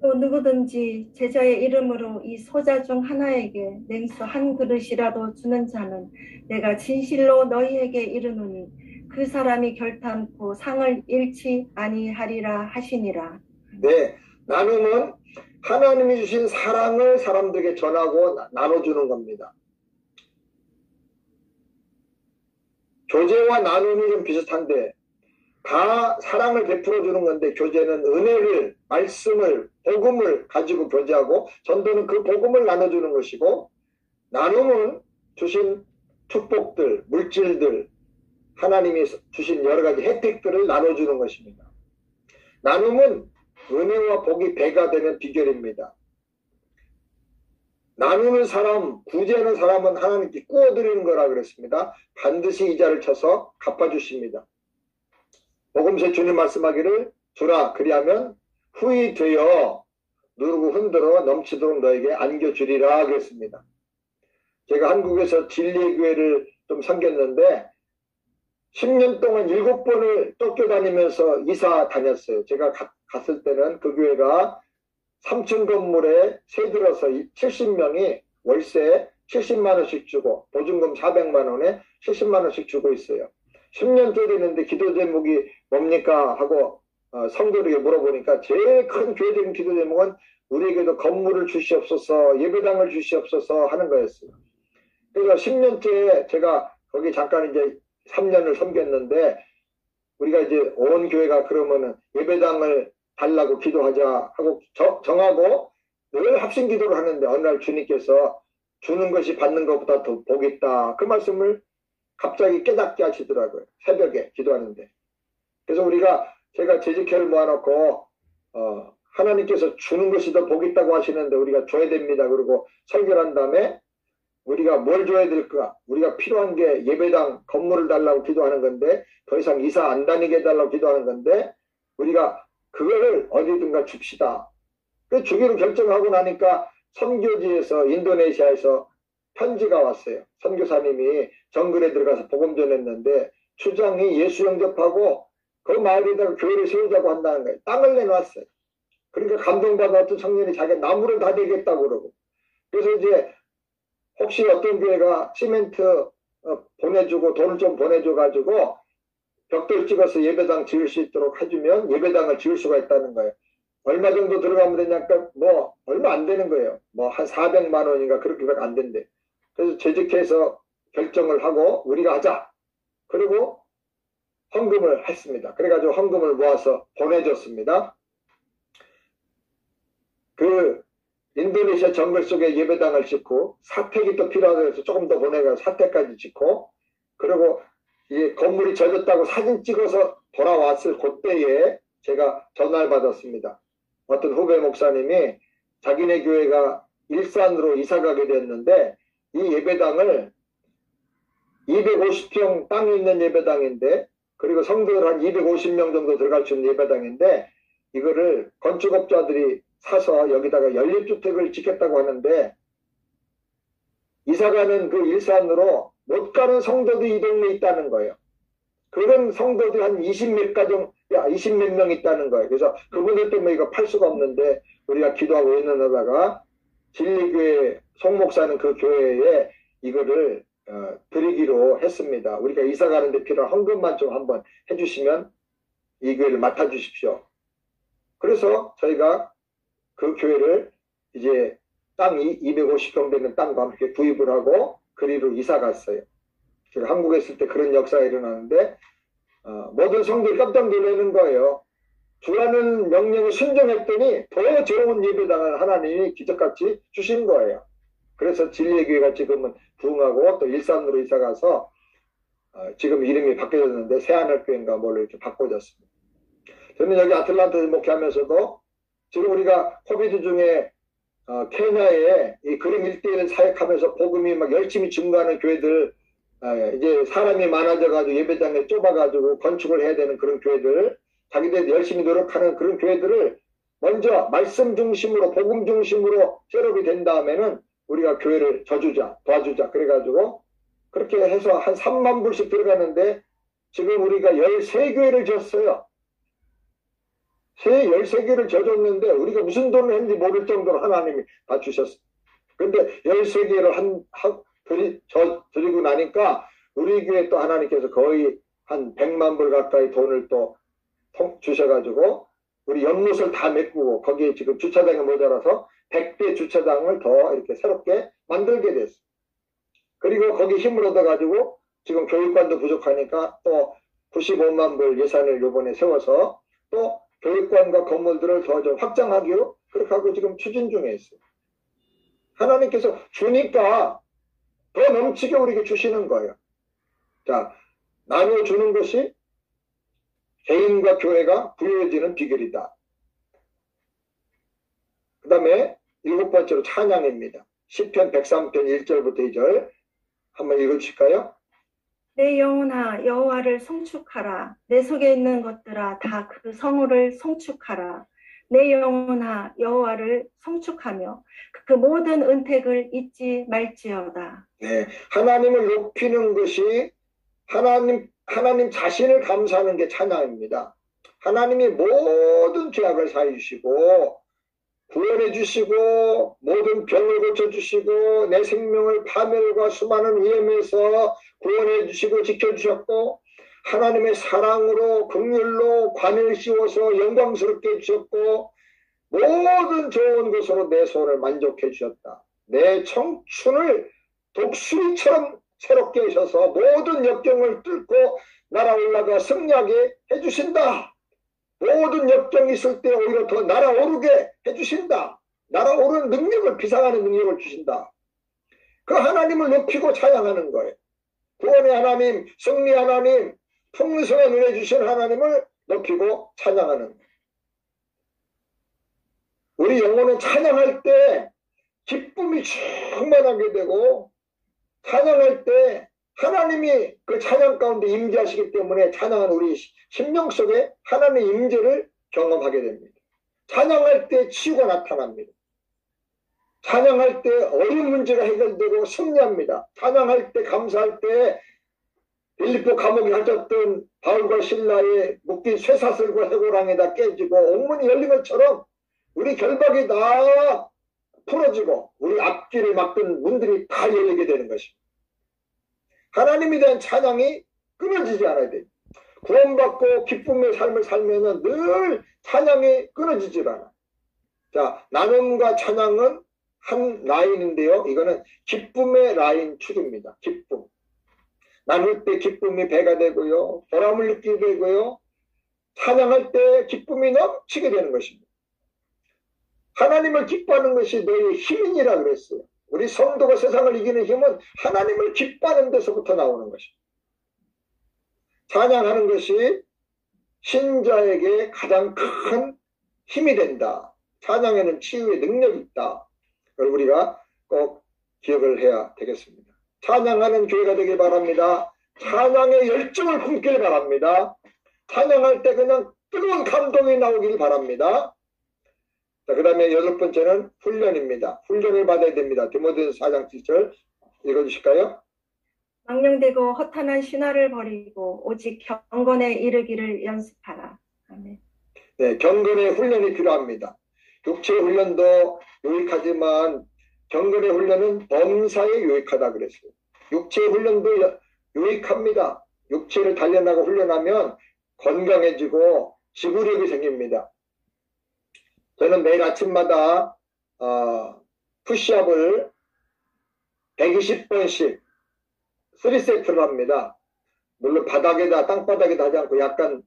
또 누구든지 제자의 이름으로 이 소자 중 하나에게 냉수 한 그릇이라도 주는 자는 내가 진실로 너희에게 이르노니 그 사람이 결탄코 상을 잃지 아니하리라 하시니라. 네, 나눔은 하나님이 주신 사랑을 사람들에게 전하고 나눠주는 겁니다. 교제와 나눔이 좀 비슷한데 다 사랑을 베풀어 주는 건데 교제는 은혜를, 말씀을, 복음을 가지고 교제하고 전도는 그 복음을 나눠주는 것이고 나눔은 주신 축복들, 물질들, 하나님이 주신 여러 가지 혜택들을 나눠주는 것입니다. 나눔은 은혜와 복이 배가 되는 비결입니다. 나누는 사람, 구제하는 사람은 하나님께 꾸어드리는 거라 그랬습니다. 반드시 이자를 쳐서 갚아주십니다. 복음서에 주님 말씀하기를 주라 그리하면 후히 되어 누르고 흔들어 넘치도록 너에게 안겨주리라 그랬습니다. 제가 한국에서 진리의 교회를 좀 섬겼는데 10년 동안 7번을 쫓겨다니면서 이사 다녔어요. 제가 갔을 때는 그 교회가 3층 건물에 새 들어서 70명이 월세 70만 원씩 주고 보증금 400만 원에 70만 원씩 주고 있어요. 10년째 됐는데 기도 제목이 뭡니까 하고 성도들에게 물어보니까 제일 큰 교회적인 기도 제목은 우리에게도 건물을 주시옵소서, 예배당을 주시옵소서 하는 거였어요. 그래서 10년째 제가 거기 잠깐 이제 3년을 섬겼는데 우리가 이제 온 교회가 그러면은 예배당을 달라고 기도하자 하고 정하고 늘 합심 기도를 하는데 어느 날 주님께서 주는 것이 받는 것보다 더 복이 있다. 그 말씀을 갑자기 깨닫게 하시더라고요. 새벽에 기도하는데. 그래서 제가 재직회를 모아놓고 하나님께서 주는 것이 더 복이 있다고 하시는데 우리가 줘야 됩니다. 그리고 설교를 한 다음에 우리가 뭘 줘야 될까? 우리가 필요한 게 예배당 건물을 달라고 기도하는 건데 더 이상 이사 안 다니게 해달라고 기도하는 건데 우리가 그거를 어디든가 줍시다. 그 주기로 결정하고 나니까 선교지에서 인도네시아에서 편지가 왔어요. 선교사님이 정글에 들어가서 복음 전했는데 추장이 예수 영접하고 그 마을에다가 교회를 세우자고 한다는 거예요. 땅을 내놨어요. 그러니까 감동받아 어떤 청년이 자기 나무를 다 대겠다고 그러고 그래서 이제 혹시 어떤 교회가 시멘트 보내주고 돈을 좀 보내줘가지고 벽돌 찍어서 예배당 지을 수 있도록 해주면 예배당을 지을 수가 있다는 거예요. 얼마 정도 들어가면 되냐니까 뭐 얼마 안 되는 거예요. 뭐 한 400만 원인가 그렇게밖에 안 된대. 그래서 재직해서 결정을 하고 우리가 하자. 그리고 헌금을 했습니다. 그래가지고 헌금을 모아서 보내줬습니다. 그 인도네시아 정글 속에 예배당을 짓고 사택이 또 필요하다고 해서 조금 더 보내가서 사택까지 짓고 그리고 이 건물이 젖었다고 사진 찍어서 돌아왔을 그때에 제가 전화를 받았습니다. 어떤 후배 목사님이 자기네 교회가 일산으로 이사 가게 됐는데 이 예배당을 250평 땅이 있는 예배당인데, 그리고 성도들 한 250명 정도 들어갈 수 있는 예배당인데, 이거를 건축업자들이 사서 여기다가 연립주택을 짓겠다고 하는데, 이사가는 그 일산으로 못 가는 성도들이 이 동네에 있다는 거예요. 그런 성도들이 한 20몇 가정, 20몇 명 있다는 거예요. 그래서 그분들 때문에 이거 팔 수가 없는데, 우리가 기도하고 있는데다가 진리교회 송목사는 그 교회에 이거를 드리기로 했습니다. 우리가 이사 가는데 필요한 헌금만 좀 한번 해주시면 이 교회를 맡아주십시오. 그래서 저희가 그 교회를 이제 땅 250평 되는 땅과 함께 구입을 하고 그리로 이사 갔어요. 제가 한국에 있을 때 그런 역사가 일어나는데 모든 성도들이 깜짝 놀라는 거예요. 주라는 명령을 순종했더니 더 좋은 예배당을 하나님이 기적같이 주신 거예요. 그래서 진리의 교회가 지금은 부흥하고 또 일산으로 이사가서 지금 이름이 바뀌어졌는데 새하늘교회인가 뭘로 이렇게 바꿔졌습니다. 저는 여기 아틀란타에서 목회하면서도 지금 우리가 코비드 중에 케냐에 이 그림 일대일을 사역하면서 복음이 막 열심히 증거하는 교회들, 이제 사람이 많아져가지고 예배당에 좁아가지고 건축을 해야 되는 그런 교회들, 자기들 열심히 노력하는 그런 교회들을 먼저 말씀 중심으로 복음 중심으로 셋업이 된 다음에는 우리가 교회를 져주자, 도와주자. 그래가지고 그렇게 해서 한 3만 불씩 들어가는데 지금 우리가 13교회를 졌어요. 13교회를 져줬는데 우리가 무슨 돈을 했는지 모를 정도로 하나님이 다 주셨어요. 근데 13교회를 드리고 나니까 우리 교회 또 하나님께서 거의 한 100만 불 가까이 돈을 또 주셔가지고 우리 연못을 다 메꾸고 거기에 지금 주차장이 모자라서 100대 주차장을 더 이렇게 새롭게 만들게 됐어요. 그리고 거기 힘을 얻어가지고 지금 교육관도 부족하니까 또 95만 불 예산을 요번에 세워서 또 교육관과 건물들을 더 좀 확장하기로 그렇게 하고 지금 추진 중에 있어요. 하나님께서 주니까 더 넘치게 우리에게 주시는 거예요. 자, 나눠주는 것이 개인과 교회가 부유해지는 비결이다. 그 다음에 7번째로 찬양입니다. 시편 103편 1절부터 2절 한번 읽어주실까요? 내 영혼아 여호와를 송축하라. 내 속에 있는 것들아 다 그 성호를 송축하라. 내 영혼아 여호와를 송축하며 그 모든 은택을 잊지 말지어다. 네, 하나님을 높이는 것이 하나님 자신을 감사하는 게 찬양입니다. 하나님이 모든 죄악을 사해 주시고 구원해 주시고 모든 병을 고쳐 주시고 내 생명을 파멸과 수많은 위험에서 구원해 주시고 지켜 주셨고 하나님의 사랑으로 긍휼로 관을 씌워서 영광스럽게 해주셨고 모든 좋은 것으로 내 소원을 만족해 주셨다. 내 청춘을 독수리처럼 새롭게 하셔서 모든 역경을 뚫고 날아올라가 승리하게 해주신다. 모든 역경이 있을 때 오히려 더 날아오르게 해주신다. 날아오르는 능력을 비상하는 능력을 주신다. 그 하나님을 높이고 찬양하는 거예요. 구원의 하나님, 승리 하나님, 풍성한 은혜 주신 하나님을 높이고 찬양하는 거예요. 우리 영혼은 찬양할 때 기쁨이 충만하게 되고 찬양할 때 하나님이 그 찬양 가운데 임재하시기 때문에 찬양한 우리 심령 속에 하나님의 임재를 경험하게 됩니다. 찬양할 때 치유가 나타납니다. 찬양할 때 어려운 문제가 해결되고 승리합니다. 찬양할 때 감사할 때 빌립보 감옥에 갇혔던 바울과 신라의 묶인 쇠사슬과 해고랑에다 깨지고 옥문이 열린 것처럼 우리 결박이 다 풀어지고 우리 앞길을 막던 문들이 다 열리게 되는 것입니다. 하나님에 대한 찬양이 끊어지지 않아야 돼요. 구원받고 기쁨의 삶을 살면은 늘 찬양이 끊어지지 않아. 자, 나눔과 찬양은 한 라인인데요. 이거는 기쁨의 라인 축입니다. 기쁨. 나눌 때 기쁨이 배가 되고요. 보람을 느끼게 되고요. 찬양할 때 기쁨이 넘치게 되는 것입니다. 하나님을 기뻐하는 것이 너희의 힘이니라 그랬어요. 우리 성도가 세상을 이기는 힘은 하나님을 기뻐하는 데서부터 나오는 것입니다. 찬양하는 것이 신자에게 가장 큰 힘이 된다. 찬양에는 치유의 능력이 있다. 그걸 우리가 꼭 기억을 해야 되겠습니다. 찬양하는 교회가 되길 바랍니다. 찬양의 열정을 품길 바랍니다. 찬양할 때 그냥 뜨거운 감동이 나오길 바랍니다. 자, 그 다음에 8번째는 훈련입니다. 훈련을 받아야 됩니다. 디모데전서 4장 7절 읽어주실까요? 망령되고 허탄한 신화를 버리고 오직 경건에 이르기를 연습하라. 아멘. 네, 경건의 훈련이 필요합니다. 육체의 훈련도 유익하지만 경건의 훈련은 범사에 유익하다 그랬어요. 육체의 훈련도 유익합니다. 육체를 단련하고 훈련하면 건강해지고 지구력이 생깁니다. 저는 매일 아침마다 푸시업을 120번씩 3세트를 합니다. 물론 바닥에다 땅바닥에다 하지 않고 약간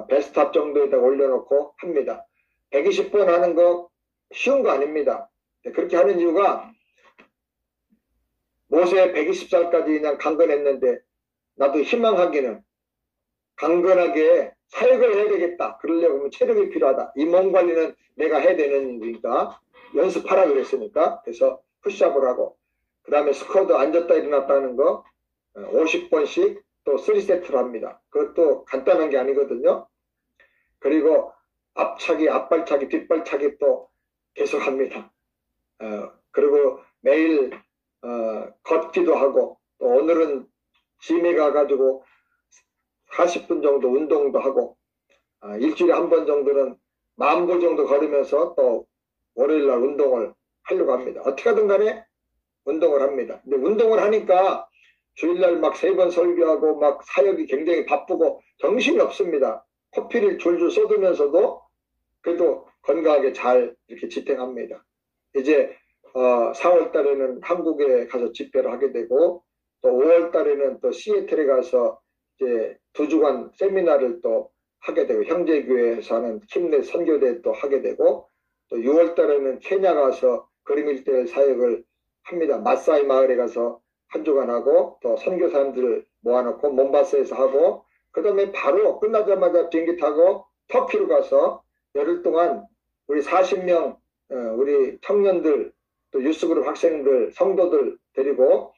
베스트탑 정도에다 올려놓고 합니다. 120번 하는 거 쉬운 거 아닙니다. 그렇게 하는 이유가 모세 120살까지 그냥 강건했는데 나도 희망하기는 강건하게 사역을 해야 되겠다. 그러려면 체력이 필요하다. 이 몸 관리는 내가 해야 되는 일이니까 연습하라 그랬으니까 그래서 푸시업을 하고 그 다음에 스쿼트 앉았다 일어났다 하는 거 50번씩 또 3세트를 합니다. 그것도 간단한 게 아니거든요. 그리고 앞차기, 앞발차기, 뒷발차기 또 계속 합니다. 그리고 매일 걷기도 하고 또 오늘은 짐에 가가지고 40분 정도 운동도 하고 일주일에 한 번 정도는 10,000보 정도 걸으면서 또 월요일날 운동을 하려고 합니다. 어떻게 하든 간에 운동을 합니다. 근데 운동을 하니까 주일날 막 3번 설교하고 막 사역이 굉장히 바쁘고 정신이 없습니다. 커피를 줄줄 쏟으면서도 그래도 건강하게 잘 이렇게 집행합니다. 이제 4월 달에는 한국에 가서 집회를 하게 되고 또 5월 달에는 또 시애틀에 가서 이제 2주간 세미나를 또 하게 되고 형제교회에서 하는 힘내 선교대 또 하게 되고 또 6월 달에는 케냐 가서 그림 일대 사역을 합니다. 마사이 마을에 가서 한 주간 하고 또 선교사님들 모아놓고 몬바스에서 하고 그 다음에 바로 끝나자마자 비행기 타고 터키로 가서 열흘 동안 우리 40명 우리 청년들 또 유스그룹 학생들 성도들 데리고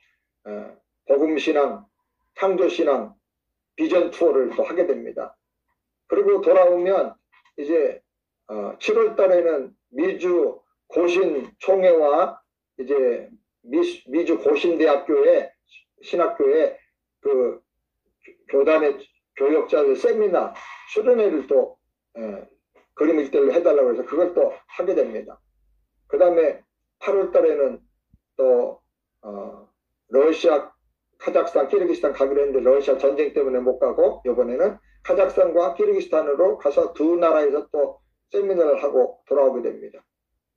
복음신앙 창조신앙 비전 투어를 또 하게 됩니다. 그리고 돌아오면 이제 7월 달에는 미주 고신 총회와 이제 미주 고신대학교의 신학교에 그 교단의 교역자들 세미나 수련회를 또 그림 일대로 해달라고 해서 그걸 또 하게 됩니다. 그 다음에 8월 달에는 또 러시아, 카자흐스탄, 키르기스탄 가기로 했는데 러시아 전쟁 때문에 못 가고 이번에는 카자흐스탄과 키르기스탄으로 가서 두 나라에서 또 세미나를 하고 돌아오게 됩니다.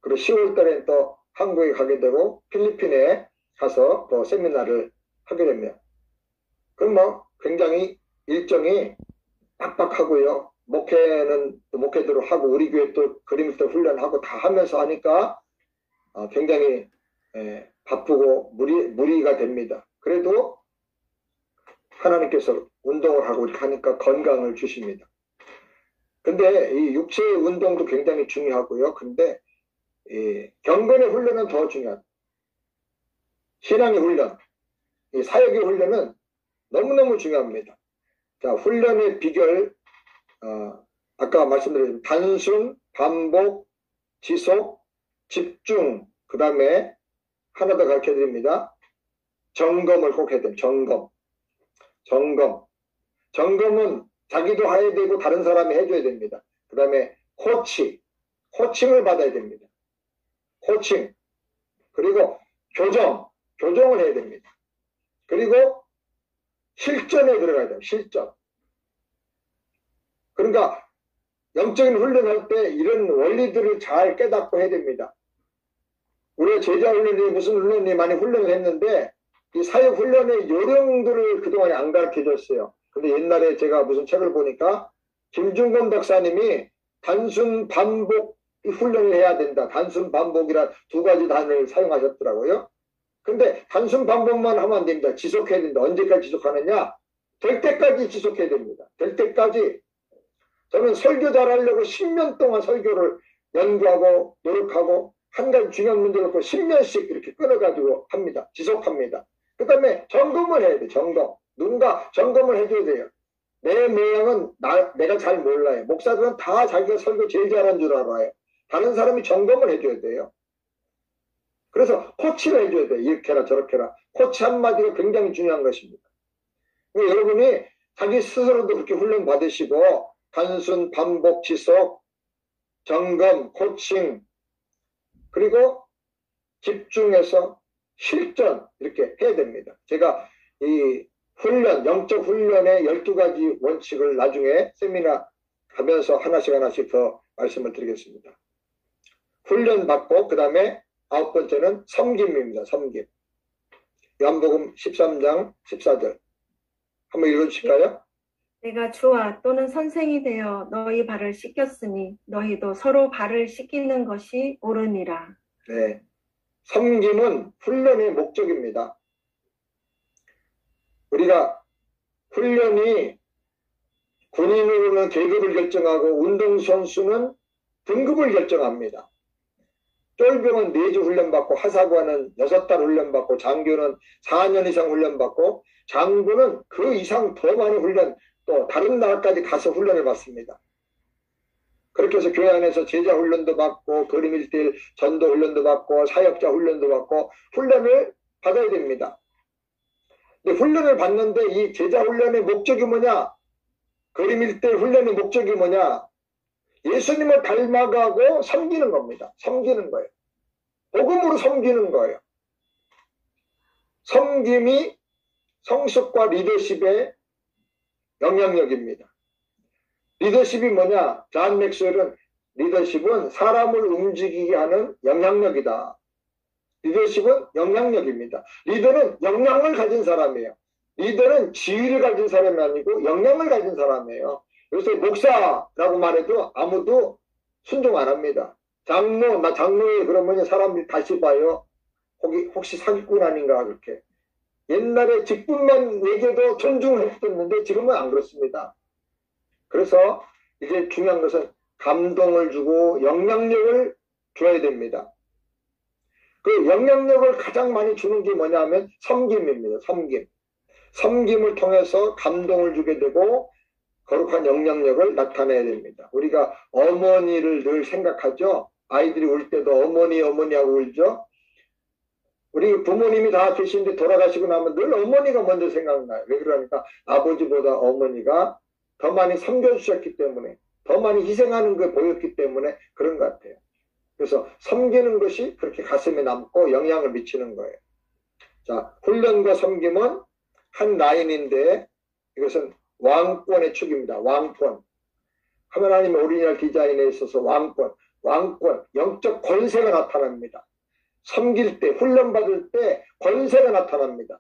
그리고 10월 달에는 또 한국에 가게 되고 필리핀에 가서 또 세미나를 하게 됩니다. 그럼 뭐 굉장히 일정이 빡빡하고요. 목회는 또 목회대로 하고 우리 교회 또 그림도 훈련하고 다 하면서 하니까 굉장히 바쁘고 무리가 됩니다. 그래도 하나님께서 운동을 하고 이렇게 하니까 건강을 주십니다. 근데 이 육체의 운동도 굉장히 중요하고요. 근데 경건의 훈련은 더 중요합니다. 신앙의 훈련, 이 사역의 훈련은 너무너무 중요합니다. 자, 훈련의 비결, 아까 말씀드린 단순, 반복, 지속, 집중, 그 다음에 하나 더 가르쳐 드립니다. 점검을 꼭 해야 됩니다. 점검은 자기도 해야 되고 다른 사람이 해줘야 됩니다. 그 다음에 코칭을 받아야 됩니다. 코칭, 그리고 교정을 해야 됩니다. 그리고 실전에 들어가야 돼요. 실전. 그러니까 영적인 훈련할 때 이런 원리들을 잘 깨닫고 해야 됩니다. 우리가 제자 훈련이 무슨 훈련이 많이 훈련을 했는데 이 사역 훈련의 요령들을 그동안에 안 가르쳐 줬어요. 근데 옛날에 제가 무슨 책을 보니까 김중건 박사님이 단순 반복 훈련을 해야 된다. 단순 반복이란 2가지 단어를 사용하셨더라고요. 근데 단순 반복만 하면 안 됩니다. 지속해야 된다. 언제까지 지속하느냐? 될 때까지 지속해야 됩니다. 될 때까지 저는 설교 잘하려고 10년 동안 설교를 연구하고 노력하고 한 가지 중요한 문제를 놓고 10년씩 이렇게 끊어가지고 합니다. 지속합니다. 그 다음에 점검을 해야 돼. 점검. 누군가 점검을 해줘야 돼요. 내 모양은 내가 잘 몰라요. 목사들은 다 자기가 설교 제일 잘하는 줄 알아요. 다른 사람이 점검을 해줘야 돼요. 그래서 코치를 해줘야 돼요. 이렇게 해라 저렇게 해라. 코치 한마디가 굉장히 중요한 것입니다. 여러분이 자기 스스로도 그렇게 훈련 받으시고 단순 반복 지속 점검 코칭 그리고 집중해서 실전 이렇게 해야 됩니다. 제가 이 훈련 영적 훈련의 12가지 원칙을 나중에 세미나 하면서 하나씩 더 말씀을 드리겠습니다. 훈련 받고 그 다음에 9번째는 섬김입니다. 섬김. 요한복음 13장 14절 한번 읽어주실까요? 내가 주와 또는 선생이 되어 너희 발을 씻겼으니 너희도 서로 발을 씻기는 것이 옳으니라. 네, 섬김은 훈련의 목적입니다. 우리가 훈련이 군인으로는 계급을 결정하고 운동선수는 등급을 결정합니다. 쫄병은 4주 훈련받고 하사관은 6달 훈련받고 장교는 4년 이상 훈련받고 장군은 그 이상 더 많은 훈련 또 다른 나라까지 가서 훈련을 받습니다. 그렇게 해서 교회 안에서 제자 훈련도 받고 그림 1:1 전도 훈련도 받고 사역자 훈련도 받고 훈련을 받아야 됩니다. 근데 훈련을 받는데 이 제자 훈련의 목적이 뭐냐? 그림 1:1 훈련의 목적이 뭐냐? 예수님을 닮아가고 섬기는 겁니다. 섬기는 거예요. 복음으로 섬기는 거예요. 섬김이 성숙과 리더십의 영향력입니다. 리더십이 뭐냐? 존 맥스웰은 리더십은 사람을 움직이게 하는 영향력이다. 리더십은 영향력입니다. 리더는 영향을 가진 사람이에요. 리더는 지위를 가진 사람이 아니고 영향을 가진 사람이에요. 요새 목사라고 말해도 아무도 순종 안 합니다. 장로, 나 장로에 그러면 사람들이 다시 봐요. 혹시 사기꾼 아닌가 그렇게. 옛날에 직분만 얘기해도 존중을 했었는데 지금은 안 그렇습니다. 그래서 이제 중요한 것은 감동을 주고 영향력을 줘야 됩니다. 그 영향력을 가장 많이 주는 게 뭐냐면 섬김입니다. 섬김. 섬김을 통해서 감동을 주게 되고 거룩한 영향력을 나타내야 됩니다. 우리가 어머니를 늘 생각하죠. 아이들이 울 때도 어머니 하고 울죠. 우리 부모님이 다 계신데 돌아가시고 나면 늘 어머니가 먼저 생각나요. 왜 그러니까 아버지보다 어머니가 더 많이 섬겨주셨기 때문에 더 많이 희생하는 걸 보였기 때문에 그런 것 같아요. 그래서 섬기는 것이 그렇게 가슴에 남고 영향을 미치는 거예요. 자, 훈련과 섬김은 한 라인인데 이것은 왕권의 축입니다. 왕권. 하나님의 오리지널 디자인에 있어서 왕권, 영적 권세가 나타납니다. 섬길 때, 훈련받을 때 권세가 나타납니다.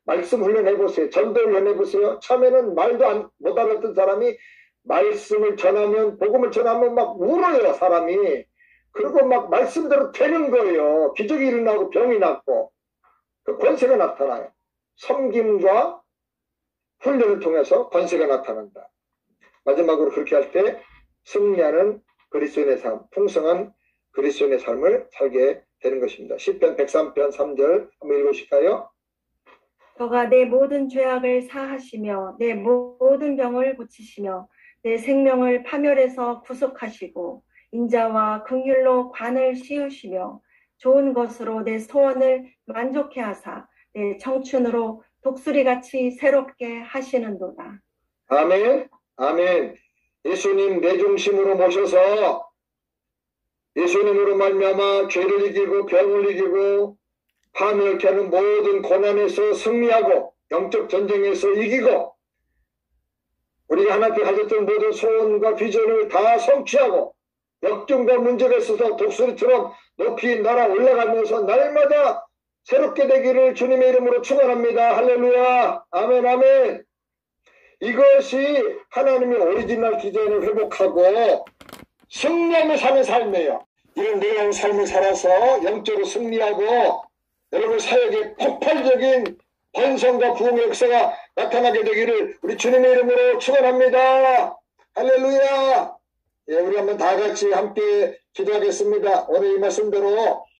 말씀 훈련해보세요. 전도 훈련해보세요. 처음에는 말도 못 알았던 사람이 말씀을 전하면, 복음을 전하면 막 울어요, 사람이. 그리고 막 말씀대로 되는 거예요. 기적이 일어나고 병이 낫고. 그 권세가 나타나요. 섬김과 훈련을 통해서 권세가 나타난다. 마지막으로 그렇게 할 때 승리하는 그리스도인의 삶, 풍성한 그리스도인의 삶을 살게 되는 것입니다. 시편 103편 3절 한번 읽으실까요? 너가 내 모든 죄악을 사하시며 내 모든 병을 고치시며 내 생명을 파멸에서 구속하시고 인자와 긍휼로 관을 씌우시며 좋은 것으로 내 소원을 만족해 하사 내 청춘으로 독수리같이 새롭게 하시는도다. 아멘. 아멘. 예수님 내 중심으로 모셔서 예수님으로 말미암아 죄를 이기고 병을 이기고 파멸케 하는 모든 고난에서 승리하고 영적 전쟁에서 이기고 우리가 하나님께 가졌던 모든 소원과 비전을 다 성취하고 역경과 문제가 있어서 독수리처럼 높이 날아 올라가면서 날마다 새롭게 되기를 주님의 이름으로 축원합니다. 할렐루야. 아멘 아멘. 이것이 하나님의 오리지널 디자인을 회복하고 승리하며 사는 삶이에요. 이런 내용 삶을 살아서 영적으로 승리하고 여러분 사역에 폭발적인 번성과 부흥의 역사가 나타나게 되기를 우리 주님의 이름으로 축원합니다. 할렐루야! 예, 우리 한번 다 같이 함께 기도하겠습니다. 오늘 이 말씀대로